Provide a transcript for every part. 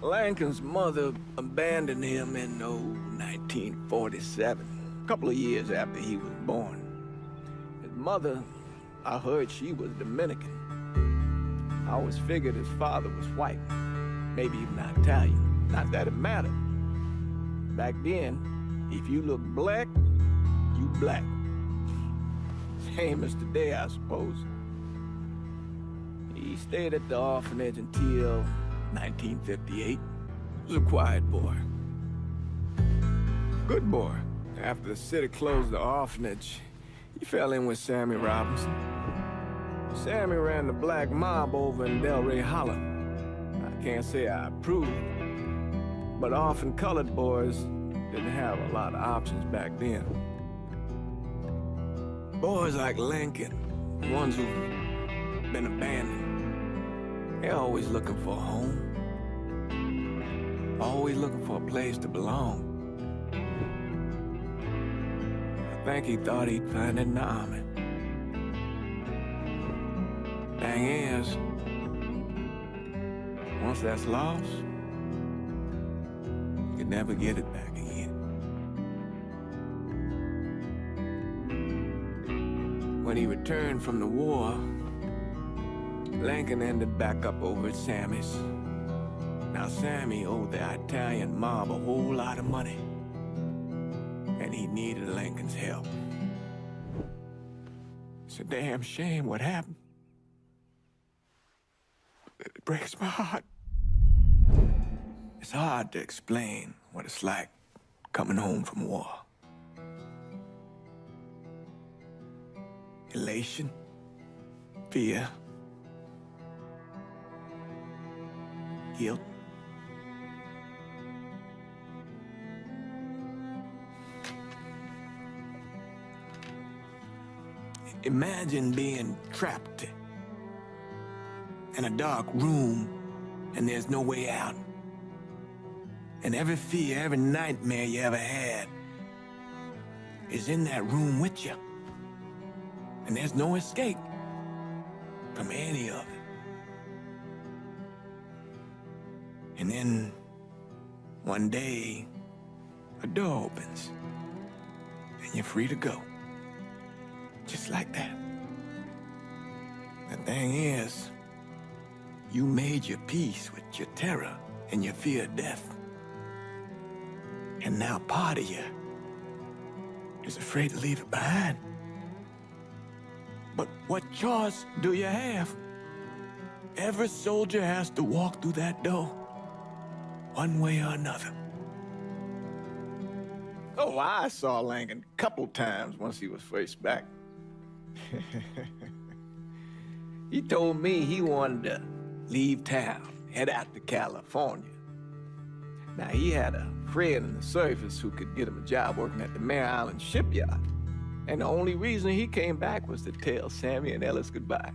Lincoln's mother abandoned him in, 1947, a couple of years after he was born. His mother, I heard she was Dominican. I always figured his father was white, maybe even Italian. Not that it mattered. Back then, if you looked black, you black. Same as today, I suppose. He stayed at the orphanage until 1958. He was a quiet boy. Good boy. After the city closed the orphanage, he fell in with Sammy Robinson. Sammy ran the black mob over in Delray Hollow. I can't say I approved, but orphan colored boys didn't have a lot of options back then. Boys like Lincoln, the ones who've been abandoned, they're always looking for a home. Always looking for a place to belong. I think he thought he'd find it in the army. Thing is, once that's lost, you can never get it back again. When he returned from the war, Lincoln ended back up over at Sammy's. Now, Sammy owed the Italian mob a whole lot of money, and he needed Lincoln's help. It's a damn shame what happened. It breaks my heart. It's hard to explain what it's like coming home from war. Elation, fear, guilt. Imagine being trapped in a dark room and there's no way out. And every fear, every nightmare you ever had is in that room with you. And there's no escape from any of it. And then one day, a door opens and you're free to go. Just like that. The thing is, you made your peace with your terror and your fear of death. And now part of you is afraid to leave it behind. But what choice do you have? Every soldier has to walk through that door, one way or another. Oh, I saw Lincoln a couple times once he was first back. He told me he wanted to leave town, head out to California. Now, he had a friend in the service who could get him a job working at the Mare Island shipyard. And the only reason he came back was to tell Sammy and Ellis goodbye.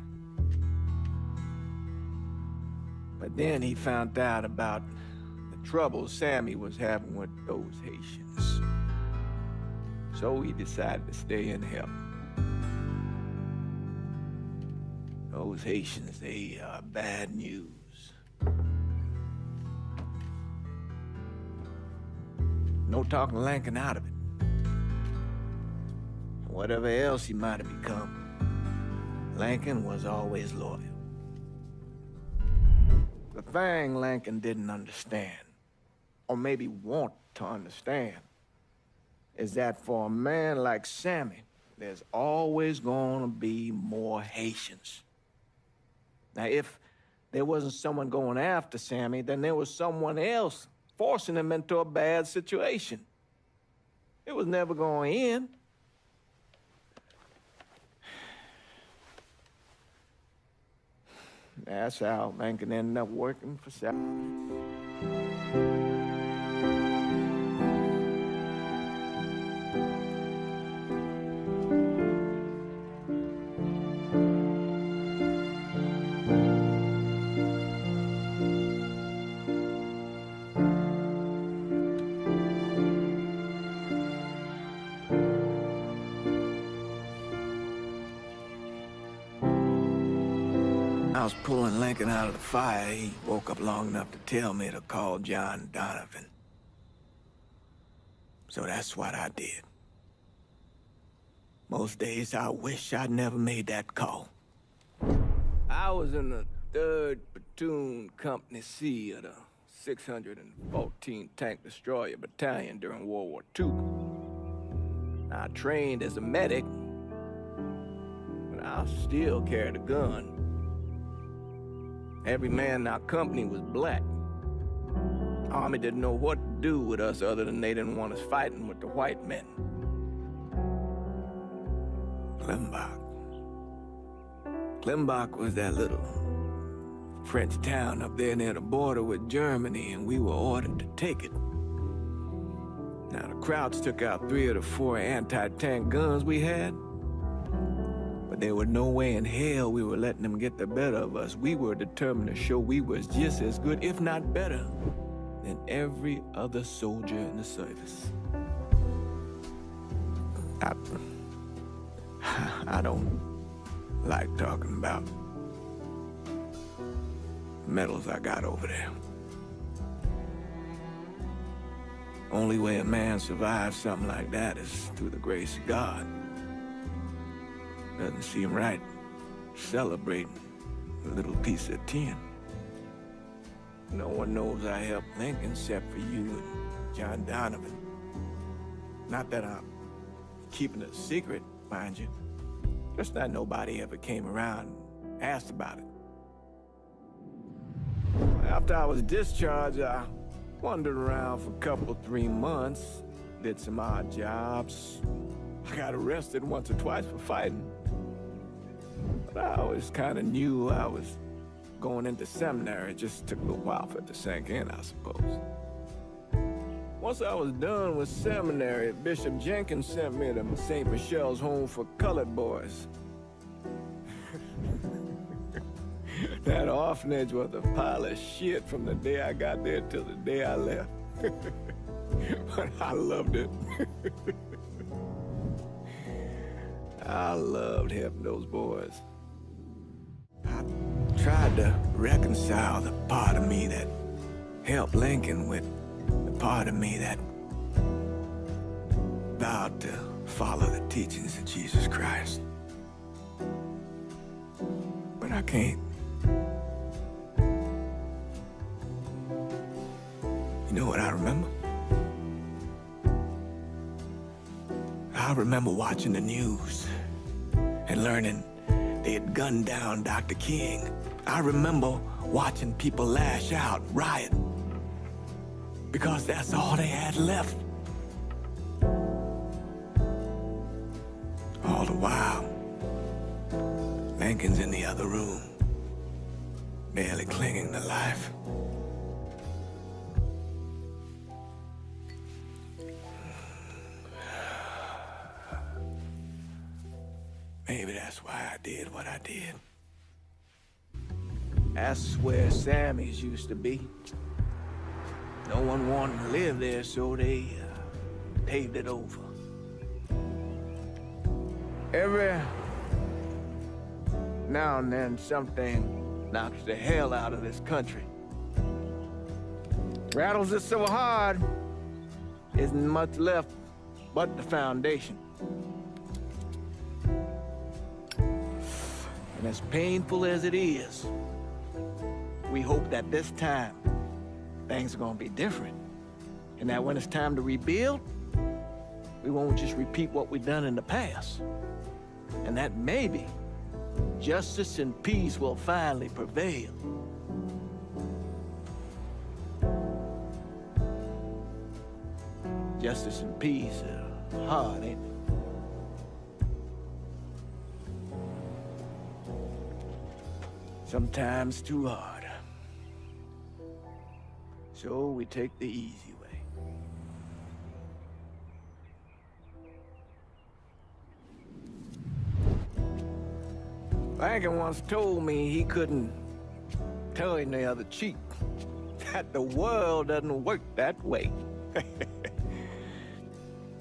But then he found out about the trouble Sammy was having with those Haitians. So he decided to stay and help. Those Haitians, they are bad news. No talking Lincoln out of it. Whatever else he might have become, Lincoln was always loyal. The thing Lincoln didn't understand, or maybe want to understand, is that for a man like Sammy, there's always gonna be more Haitians. Now, if there wasn't someone going after Sammy, then there was someone else forcing him into a bad situation. It was never going to end. That's how Lincoln ended up working for Sammy. I was pulling Lincoln out of the fire, he woke up long enough to tell me to call John Donovan. So that's what I did. Most days I wish I'd never made that call. I was in the 3rd Platoon Company C of the 614 Tank Destroyer Battalion during World War II. I trained as a medic, but I still carried a gun. Every man in our company was black. Army didn't know what to do with us other than they didn't want us fighting with the white men. Klimbach was that little French town up there near the border with Germany, and we were ordered to take it. Now, the Krauts took out 3 of the 4 anti-tank guns we had, but there was no way in hell we were letting them get the better of us. We were determined to show we was just as good, if not better, than every other soldier in the service. I don't like talking about medals I got over there. Only way a man survives something like that is through the grace of God. Doesn't seem right celebrating a little piece of tin. No one knows I helped Lincoln except for you and John Donovan. Not that I'm keeping it a secret, mind you. Just that nobody ever came around and asked about it. After I was discharged, I wandered around for a couple, 3 months, did some odd jobs. I got arrested once or twice for fighting. But I always kind of knew I was going into seminary. It just took a little while for it to sink in, I suppose. Once I was done with seminary, Bishop Jenkins sent me to St. Michelle's Home for Colored Boys. That orphanage was a pile of shit from the day I got there till the day I left. But I loved it. I loved helping those boys. I tried to reconcile the part of me that helped Lincoln with the part of me that vowed to follow the teachings of Jesus Christ. But I can't. You know what I remember? I remember watching the news and learning they had gunned down Dr. King. I remember watching people lash out, riot, because that's all they had left. All the while, Lincoln's in the other room, barely clinging to life. Maybe that's why I did what I did. That's where Sammy's used to be. No one wanted to live there, so they paved it over. Every now and then, something knocks the hell out of this country. Rattles it so hard, isn't much left but the foundation. And as painful as it is, we hope that this time, things are gonna be different. And that when it's time to rebuild, we won't just repeat what we've done in the past. And that maybe justice and peace will finally prevail. Justice and peace are hard, ain't they? Sometimes too hard. So we take the easy way. Lincoln once told me he couldn't turn the other cheek, that the world doesn't work that way.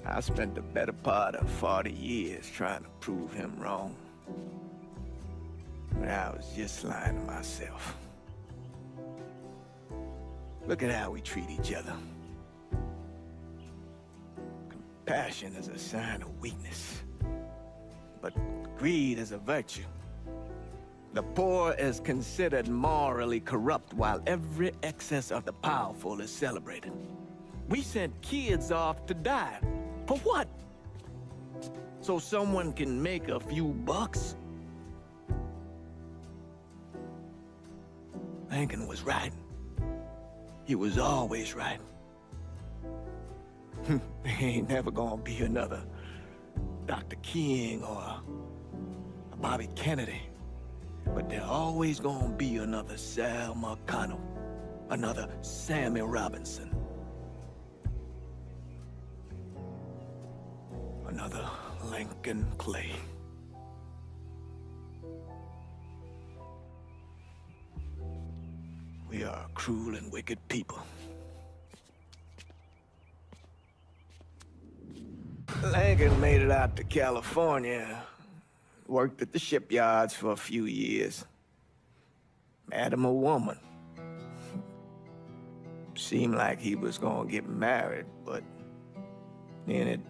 I spent the better part of 40 years trying to prove him wrong. But I was just lying to myself. Look at how we treat each other. Compassion is a sign of weakness, but greed is a virtue. The poor is considered morally corrupt, while every excess of the powerful is celebrated. We sent kids off to die. For what? So someone can make a few bucks? Lincoln was right. He was always right. There ain't never gonna be another Dr. King or a Bobby Kennedy. But there always gonna be another Sal McConnell, another Sammy Robinson, another Lincoln Clay. We are a cruel and wicked people. Lincoln made it out to California. Worked at the shipyards for a few years. Met him a woman. Seemed like he was gonna get married, but then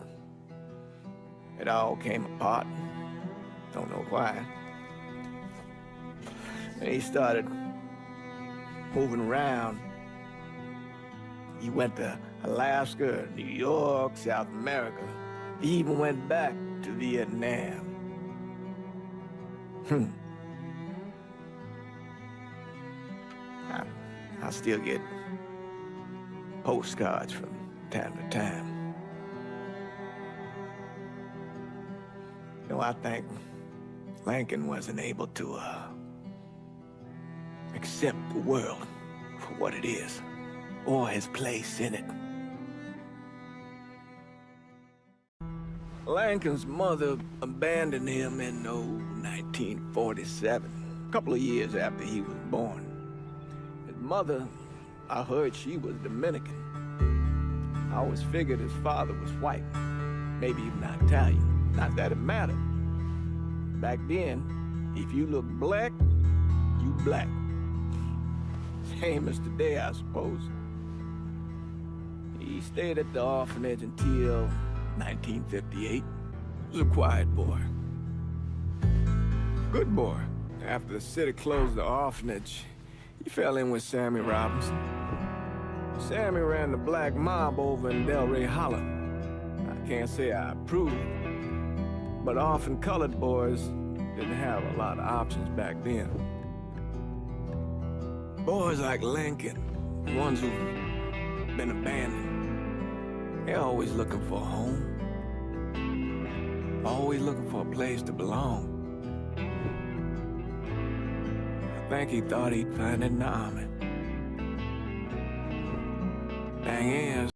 it all came apart. Don't know why. And he started moving around. He went to Alaska, New York, South America. He even went back to Vietnam. I still get postcards from time to time. Though I think Lincoln wasn't able to accept the world for what it is, or his place in it. Lincoln's mother abandoned him in 1947, a couple of years after he was born. His mother, I heard she was Dominican. I always figured his father was white, maybe even Italian. Not that it mattered. Back then, if you looked black, you black. Same as today, I suppose. He stayed at the orphanage until 1958. He was a quiet boy. Good boy. After the city closed the orphanage, he fell in with Sammy Robinson. Sammy ran the black mob over in Delray Hollow. I can't say I approve, but orphan colored boys didn't have a lot of options back then. Boys like Lincoln, ones who've been abandoned, they're always looking for a home. Always looking for a place to belong. I think he thought he'd find it in the army. Thing is,